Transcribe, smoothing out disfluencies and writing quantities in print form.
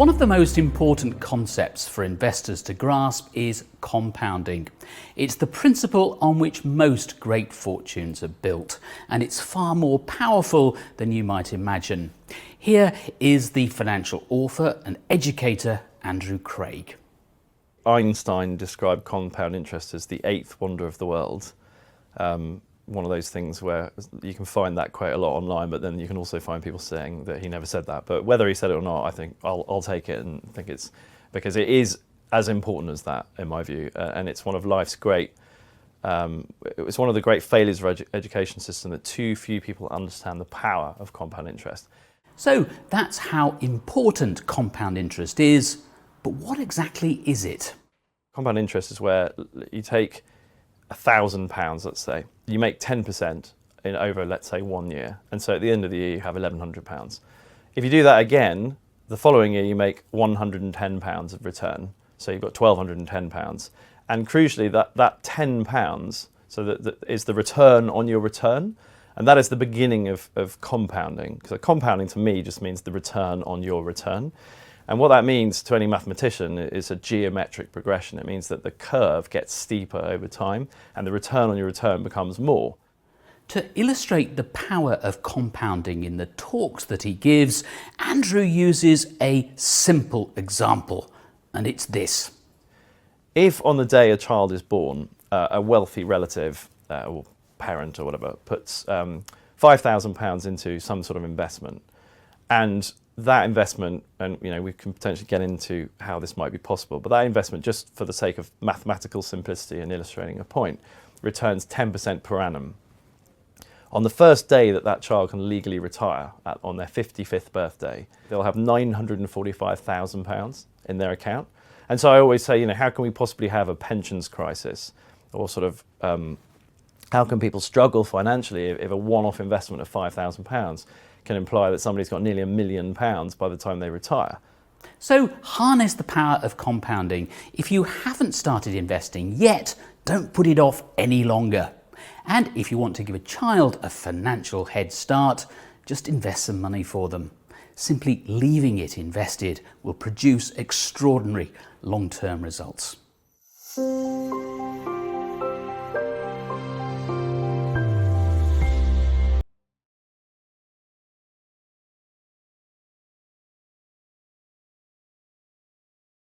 One of the most important concepts for investors to grasp is compounding. It's the principle on which most great fortunes are built, and it's far more powerful than you might imagine. Here is the financial author and educator Andrew Craig. Einstein described compound interest as the eighth wonder of the world. One of those things where you can find that quote a lot online, but then you can also find people saying that he never said that. But whether he said it or not, I think I'll take it and think it's because it is as important as that in my view, and it's one of life's great. It's one of the great failures of education system that too few people understand the power of compound interest. So that's how important compound interest is, but what exactly is it? Compound interest is where you take £1,000, let's say, you make 10% in over, let's say, 1 year. And so at the end of the year, you have £1,100. If you do that again, the following year, you make £110 of return. So you've got £1,210. And crucially, that £10, so that is the return on your return. And that is the beginning of compounding. So compounding to me just means the return on your return. And what that means to any mathematician is a geometric progression. It means that the curve gets steeper over time and the return on your return becomes more. To illustrate the power of compounding in the talks that he gives, Andrew uses a simple example, and it's this. If on the day a child is born, a wealthy relative or parent or whatever puts £5,000 into some sort of investment, and that investment, and we can potentially get into how this might be possible, but that investment, just for the sake of mathematical simplicity and illustrating a point, returns 10% per annum. On the first day that child can legally retire, on their 55th birthday, they'll have £945,000 in their account. And so I always say, how can we possibly have a pensions crisis, or sort of how can people struggle financially if a one-off investment of £5,000 can imply that somebody's got nearly £1 million by the time they retire? So harness the power of compounding. If you haven't started investing yet, don't put it off any longer. And if you want to give a child a financial head start, just invest some money for them. Simply leaving it invested will produce extraordinary long-term results.